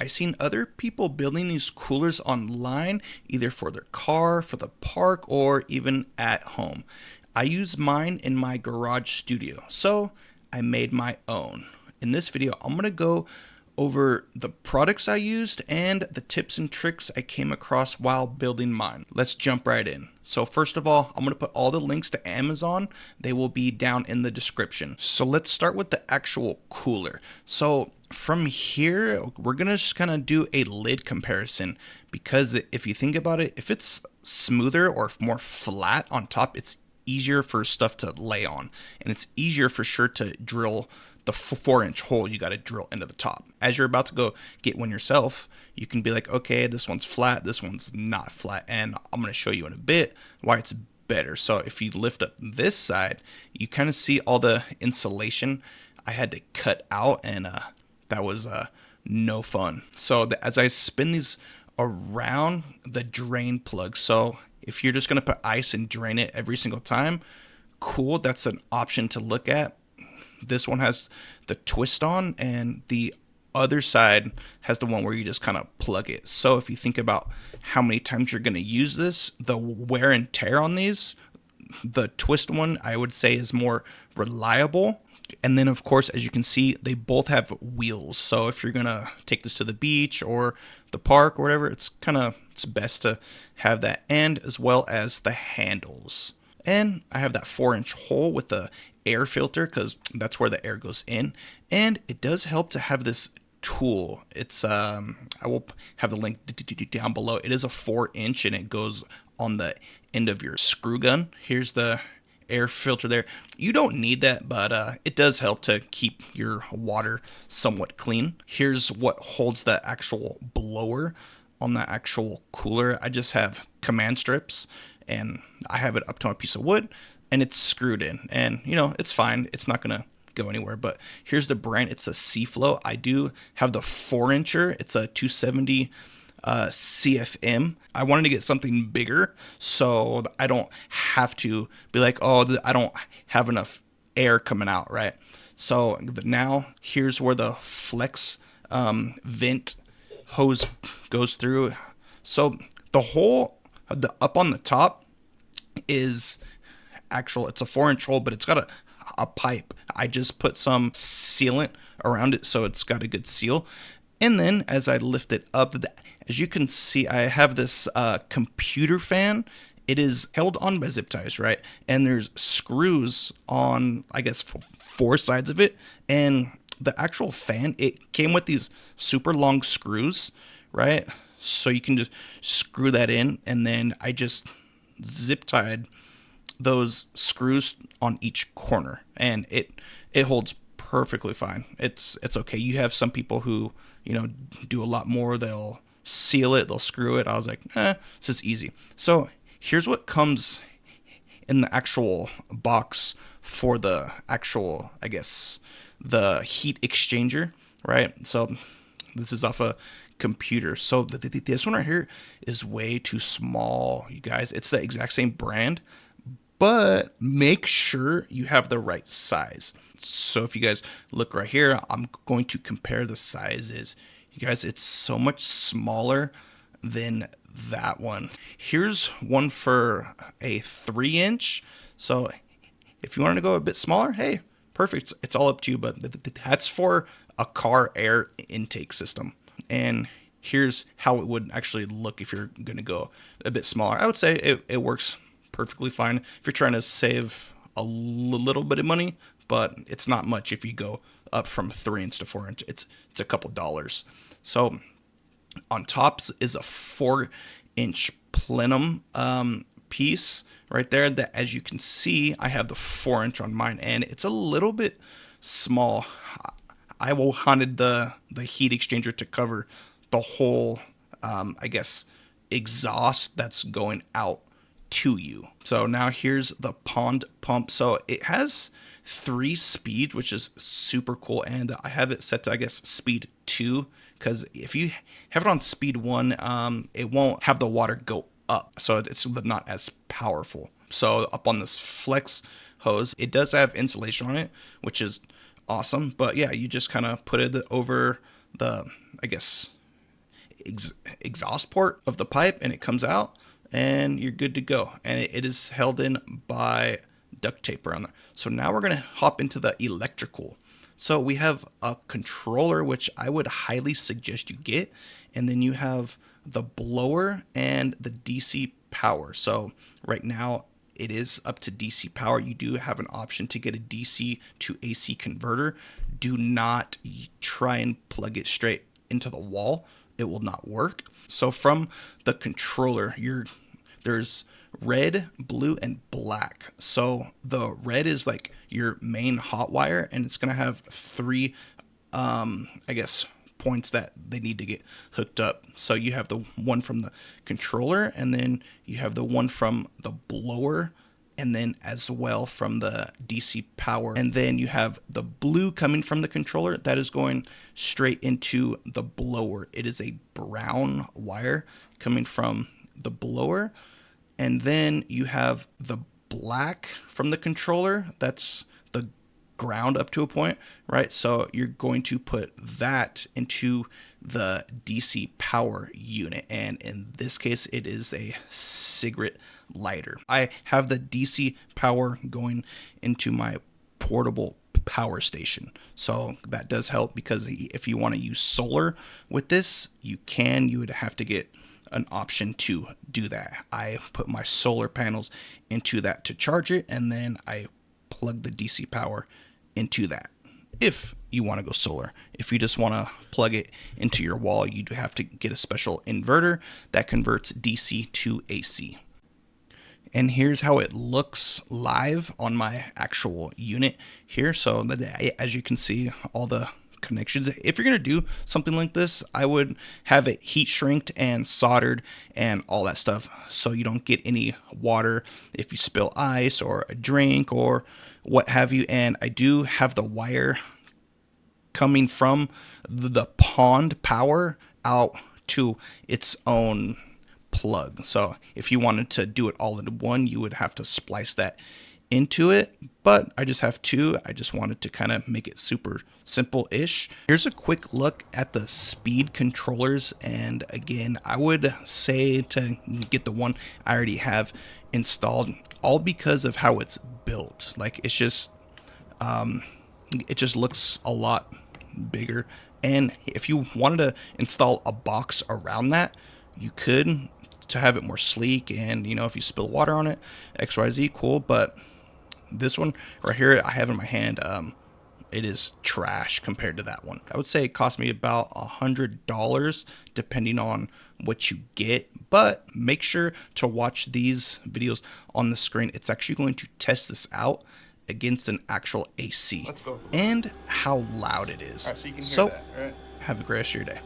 I've seen other people building these coolers online, either for their car, for the park, or even at home. I use mine in my garage studio, so I made my own. In this video, I'm going to go over the products I used and the tips and tricks I came across while building mine. Let's jump right in. So first of all, I'm going to put all the links to Amazon. They will be down in the description. So let's start with the actual cooler. So from here, we're going to just kind of do a lid comparison, because if you think about it, if it's smoother or more flat on top, it's easier for stuff to lay on, and it's easier for sure to drill the 4-inch hole you got to drill into the top. As you're about to go get one yourself, you can be like, okay, this one's flat, this one's not flat, and I'm going to show you in a bit why it's better. So if you lift up this side, you kind of see all the insulation I had to cut out, and that was no fun. So as I spin these around the drain plug, so if you're just going to put ice and drain it every single time, cool, that's an option to look at. This one has the twist on, and the other side has the one where you just kind of plug it. So if you think about how many times you're going to use this, the wear and tear on these, the twist one I would say is more reliable. And then of course, as you can see, they both have wheels. So if you're going to take this to the beach or the park or whatever, it's best to have that, and as well as the handles. And I have that 4-inch hole with the air filter, because that's where the air goes in. And it does help to have this tool. It's I will have the link down below. It is a 4-inch, and it goes on the end of your screw gun. Here's the air filter there. You don't need that, but it does help to keep your water somewhat clean. Here's what holds the actual blower on the actual cooler. I just have command strips, and I have it up to a piece of wood, and it's screwed in, and it's fine. It's not gonna go anywhere. But here's the brand. It's a SeaFlow. I do have the 4-incher. It's a 270 CFM. I wanted to get something bigger, so I don't have to be like, oh, I don't have enough air coming out, right? So now here's where the flex vent hose goes through. So the hole up on the top is it's a 4-inch hole, but it's got a pipe. I just put some sealant around it, so it's got a good seal. And then as I lift it up, as you can see, I have this computer fan. It is held on by zip ties, right? And there's screws on, I guess, 4 sides of it. And the actual fan, it came with these super long screws, right? So you can just screw that in, and then I just zip tied those screws on each corner, and it holds perfectly fine. It's okay. You have some people who do a lot more. They'll seal it, they'll screw it. I was like, this is easy. So here's what comes in the actual box for the actual, I guess, the heat exchanger, right? So this is off a computer. So this one right here is way too small, you guys. It's the exact same brand, but make sure you have the right size. So if you guys look right here, I'm going to compare the sizes. You guys, it's so much smaller than that one. Here's one for a 3-inch. So if you want to go a bit smaller, hey, perfect. It's all up to you, but that's for a car air intake system. And here's how it would actually look if you're going to go a bit smaller. I would say it works perfectly fine if you're trying to save a little bit of money, but it's not much if you go up from 3-inch to 4-inch. It's a couple dollars. So on top is a 4-inch plenum piece right there, that, as you can see, I have the 4-inch on mine, and it's a little bit small. I wanted the heat exchanger to cover the whole, I guess, exhaust that's going out to you. So now here's the pond pump. So it has 3 speeds, which is super cool, and I have it set to, I guess, speed 2, because if you have it on speed 1, it won't have the water go up, so it's not as powerful. So up on this flex hose, it does have insulation on it, which is awesome. But yeah, you just kind of put it over the, I guess, exhaust port of the pipe and it comes out and you're good to go. And it is held in by duct tape around there. So now we're going to hop into the electrical. So we have a controller, which I would highly suggest you get. And then you have the blower and the DC power. So right now it is up to DC power. You do have an option to get a DC to AC converter. Do not try and plug it straight into the wall. It will not work. So from the controller, there's red, blue, and black. So the red is like your main hot wire, and it's gonna have three, I guess, points that they need to get hooked up. So you have the one from the controller, and then you have the one from the blower, and then as well from the DC power. And then you have the blue coming from the controller that is going straight into the blower. It is a brown wire coming from the blower. And then you have the black from the controller. That's the ground up to a point, right? So you're going to put that into the DC power unit. And in this case, it is a cigarette lighter. I have the DC power going into my portable power station. So that does help, because if you want to use solar with this, you would have to get an option to do that. I put my solar panels into that to charge it, and then I plug the DC power into that. If you want to go solar, if you just want to plug it into your wall, you do have to get a special inverter that converts DC to AC. And here's how it looks live on my actual unit here. So as you can see, all the connections. If you're going to do something like this, I would have it heat shrinked and soldered and all that stuff, so you don't get any water if you spill ice or a drink or what have you. And I do have the wire coming from the pond power out to its own plug. So if you wanted to do it all in one, you would have to splice that into it, but I just have two. I just wanted to kind of make it super simple-ish. Here's a quick look at the speed controllers, and again, I would say to get the one I already have installed, all because of how it's built. Like, it's just it just looks a lot bigger. And if you wanted to install a box around that, you could, to have it more sleek, and if you spill water on it, XYZ, cool. But this one right here I have in my hand, it is trash compared to that one. I would say it cost me about $100 depending on what you get, but make sure to watch these videos on the screen. It's actually going to test this out against an actual AC. Let's go. And how loud it is. All right, so you can hear so that, right? have a great rest of your day.